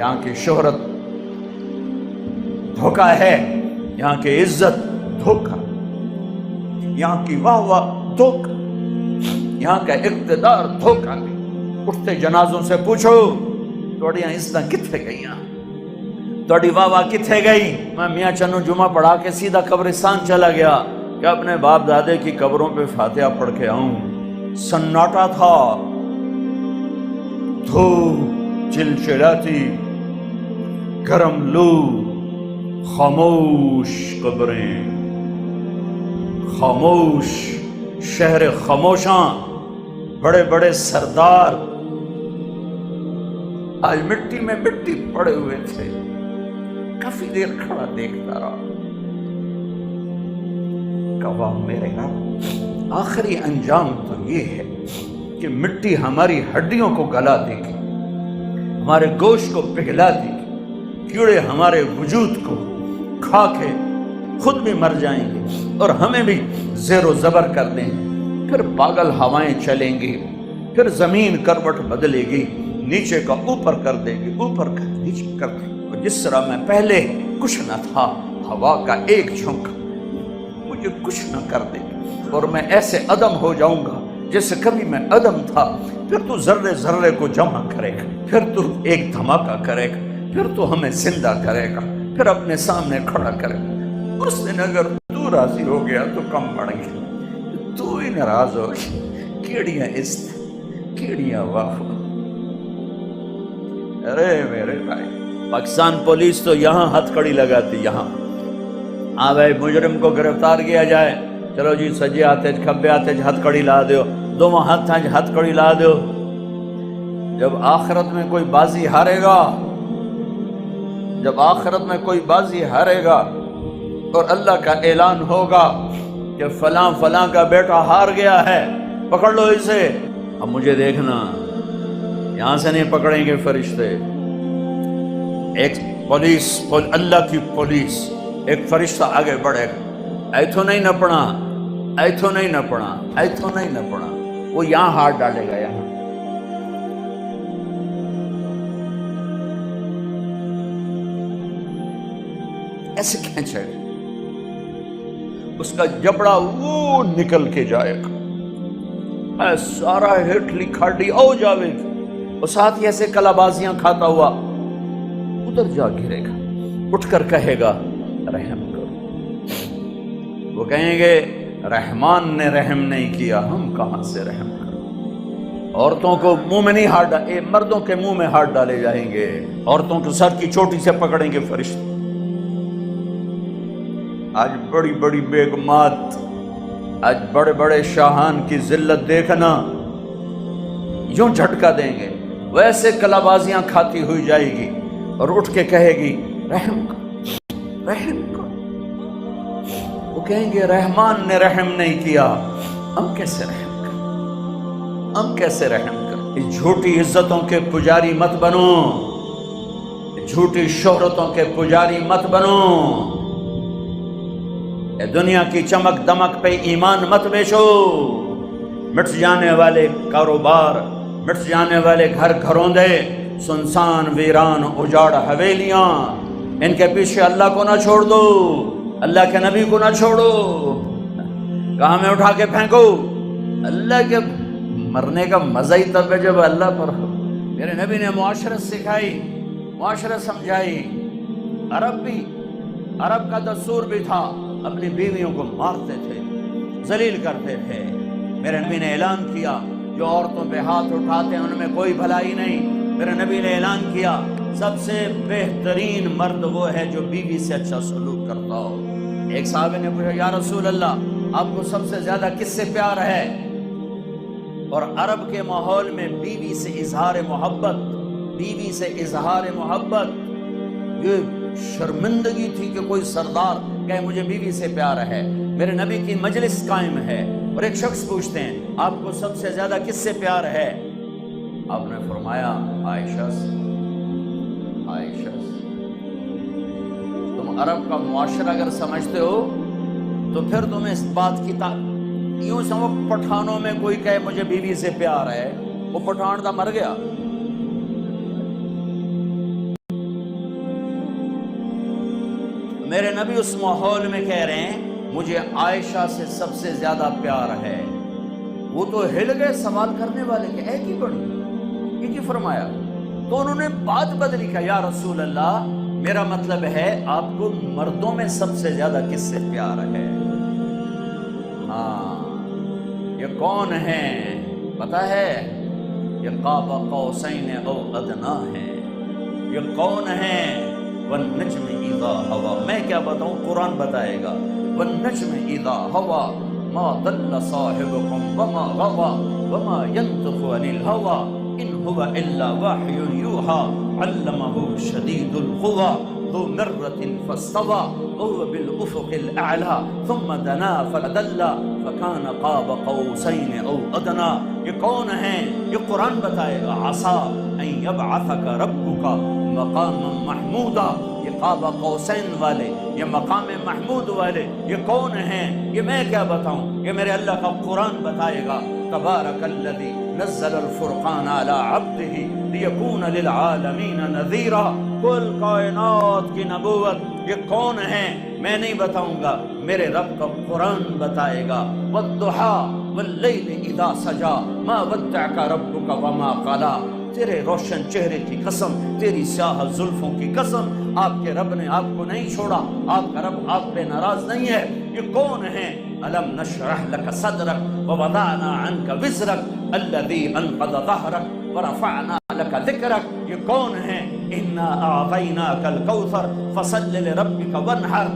یہاں کی شہرت دھوکہ ہے، یہاں کی عزت دھوکہ، یہاں کی واہ واہ دھوکہ، یہاں کا اقتدار دھوکہ۔ اٹھتے جنازوں سے پوچھو توڑیاں عزتاں کتھے گئیاں، توڑی واہ واہ کتھے گئی؟ میں میاں چنو جمعہ پڑھا کے سیدھا قبرستان چلا گیا کہ اپنے باپ دادے کی قبروں پہ فاتحہ پڑھ کے آؤں۔ سناٹا تھا، دھوپ چلچلاتی، گرم لو، خاموش قبریں، خاموش شہر خاموشاں، بڑے بڑے سردار آج مٹی میں مٹی پڑے ہوئے تھے۔ کافی دیر کھڑا دیکھتا رہا، کہا میرے رب آخری انجام تو یہ ہے کہ مٹی ہماری ہڈیوں کو گلا دے گی، ہمارے گوشت کو پگھلا دے گی، کیڑے ہمارے وجود کو کھا کے خود بھی مر جائیں گے اور ہمیں بھی زیر و زبر کر دیں گے، پھر پاگل ہوائیں چلیں گی، پھر زمین کروٹ بدلے گی، نیچے کا اوپر کر دے گی، اوپر کا نیچے کر دے گی، اور جس طرح میں پہلے کچھ نہ تھا، ہوا کا ایک جھونکا مجھے کچھ نہ کر دے گی اور میں ایسے عدم ہو جاؤں گا جیسے کبھی میں عدم تھا۔ پھر تو ذرے ذرے کو جمع کرے گا، پھر تو ایک دھماکہ کرے گا، پھر تو ہمیں زندہ کرے گا، پھر اپنے سامنے کھڑا کرے گا۔ اس دن اگر تو راضی ہو گیا تو کم بڑھ گیا، تو ہی ناراض ہو گیا، کیڑیاں عزت، کیڑیاں واہ۔ ارے میرے بھائی، پاکستان پولیس تو یہاں ہتھ کڑی لگاتی، یہاں ہاں بھائی مجرم کو گرفتار کیا جائے، چلو جی سجے ہاتھے کھبے ہاتھے ہتھ کڑی لا دیو، دونوں ہتھ کڑی لا دیو۔ جب آخرت میں کوئی بازی ہارے گا، جب آخرت میں کوئی بازی ہارے گا اور اللہ کا اعلان ہوگا کہ فلاں فلاں کا بیٹا ہار گیا ہے، پکڑ لو اسے، اب مجھے دیکھنا یہاں سے نہیں پکڑیں گے فرشتے۔ ایک پولیس، اللہ کی پولیس، ایک فرشتہ آگے بڑھے گا، ایتھو نہیں نپنا، ایتھو نہیں نپنا، ایتھو نہیں نپنا، وہ یہاں ہاتھ ڈالے گا، یہاں ایسے کھینچے گا، اس کا جبڑا وہ نکل کے جائے گا، اے سارا ہٹلی کھاڑی او جاوے گی، اور ساتھ ہی ایسے کلابازیاں کھاتا ہوا ادھر جا گرے گا، اٹھ کر کہے گا رحم کرو۔ وہ کہیں گے رحمان نے رحم نہیں کیا، ہم کہاں سے رحم کریں؟ عورتوں کو منہ میں نہیں ہاتھ ڈالے، مردوں کے منہ میں ہاتھ ڈالے جائیں گے، عورتوں کے سر کی چوٹی سے پکڑیں گے فرشتے۔ آج بڑی بڑی بیگمات، آج بڑے بڑے شاہان کی ذلت دیکھنا، یوں جھٹکا دیں گے، ویسے کلابازیاں کھاتی ہوئی جائے گی اور اٹھ کے کہے گی رحم کرو، رحم کرو۔ وہ کہیں گے رحمان نے رحم نہیں کیا، ہم کیسے رحم کریں، ہم کیسے رحم کریں؟ اس جھوٹی عزتوں کے پجاری مت بنو، جھوٹی شہرتوں کے پجاری مت بنو، دنیا کی چمک دمک پہ ایمان مت بیچو۔ مٹ جانے والے کاروبار، مٹ جانے والے گھر گھروندے، سنسان ویران اجاڑ حویلیاں، ان کے پیچھے اللہ کو نہ چھوڑ دو، اللہ کے نبی کو نہ چھوڑو، کہاں میں اٹھا کے پھینکو؟ اللہ کے مرنے کا مزہ ہی تب ہے جب اللہ پر ہو۔ میرے نبی نے معاشرت سکھائی، معاشرت سمجھائی۔ عرب کا دستور بھی تھا، اپنی بیویوں کو مارتے تھے، ذلیل کرتے تھے۔ میرے نبی نے اعلان کیا جو عورتوں پہ ہاتھ اٹھاتے ہیں ان میں کوئی بھلائی نہیں۔ میرے نبی نے اعلان کیا سب سے بہترین مرد وہ ہے جو بیوی سے اچھا سلوک کرتا ہو۔ ایک صحابی نے پوچھا یا رسول اللہ آپ کو سب سے زیادہ کس سے پیار ہے؟ اور عرب کے ماحول میں بیوی سے اظہار محبت، بیوی سے اظہار محبت یہ شرمندگی تھی کہ کوئی سردار کہے مجھے بیوی سے پیار ہے۔ میرے نبی کی مجلس قائم ہے اور ایک شخص پوچھتے ہیں آپ کو سب سے زیادہ کس سے پیار ہے؟ آپ نے فرمایا عائشہ سے۔ عائشہ سے۔ تم عرب کا معاشرہ اگر سمجھتے ہو تو پھر تمہیں اس بات کی یوں سمجھو پٹھانوں میں کوئی کہے مجھے بیوی سے پیار ہے، وہ پٹھان تھا مر گیا، میرے نبی اس ماحول میں کہہ رہے ہیں مجھے عائشہ سے سب سے زیادہ پیار ہے. وہ تو ہل گئے سوال کرنے والے کہ اے کی بڑی یہ کی فرمایا؟ تو انہوں نے بات بدلی کہ یا رسول اللہ میرا مطلب ہے آپ کو مردوں میں سب سے زیادہ کس سے پیار ہے؟ ہاں یہ کون ہے پتا ہے؟ یہ قاب قوسین او ادنا ہے. یہ کون ہے؟ والنجم اذا ہوا. میں کیا بتاؤں، قرآن بتائے گا. والنجم اذا ہوا ما ضل صاحبكم وما غوى وما ينطق عن الهوى ان هو الا وحي يوحى علمه شديد القوى ذو مرة فاستوى وهو بالافق الاعلى ثم دنا فدلى فكان قاب قوسين او ادنى. یہ کون ہے؟ یہ قرآن بتائے گا. عسى ان يبعثك ربك مقاما محمودا. یہ قاب قوسین والے، یہ مقام محمود والے یہ کون ہیں؟ یہ میں کیا بتاؤں، یہ میرے اللہ کا قرآن بتائے گا. تبارک الذی نزل الفرقان علی عبدہ لیکون للعالمین نذیرا. کل کائنات کی نبوت یہ کون ہیں میں نہیں بتاؤں گا، میرے رب کا قرآن بتائے گا. والضحی واللیل اذا سجا ما ودعک ربک وما قلا. تیرے روشن چہرے کی قسم، تیری سیاہ زلفوں کی قسم، آپ کے رب نے آپ کو نہیں چھوڑا، آپ کا رب آپ پہ ناراض نہیں ہے. یہ کون ہیں؟ الم نشرح لك صدرك ووضعنا عنك وزرك الذي انقض ظهرك ورفعنا لك ذكرك. یہ کون ہیں؟ انا اعطيناك الكوثر فصل لربك وانحر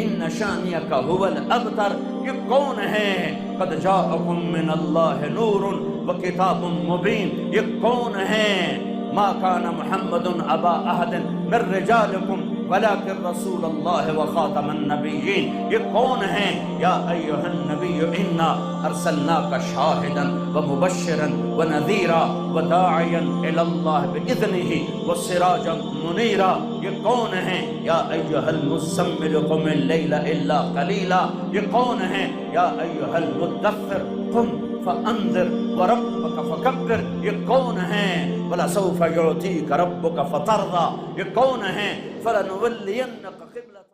ان شانئك هو الابتر. یہ کون ہیں؟ قد جاءكم من الله نور وكتاب مبين. یہ کون ہیں؟ ما كان محمد ابا احد من رجالكم ولكن رسول الله وخاتم النبيين. یہ کون ہیں؟ یا ایھا النبی انا ارسلناک شاہدا ومبشرا ونذیرا وداعیا الی اللہ باذنہ وسراجا منیرا. یہ کون ہیں؟ یا ایھا المزمل قم اللیل الا قلیلا. یہ کون ہیں؟ یا ایھا المدثر قم فانذر وربک فکبر. یہ کون ہیں؟ وَلَسَوْفَ يُعْطِيكَ رَبُّكَ فَتَرْضَىٰ. یہ کون ہیں؟ فَلَنُوَلِّيَنَّكَ قِبْلَةً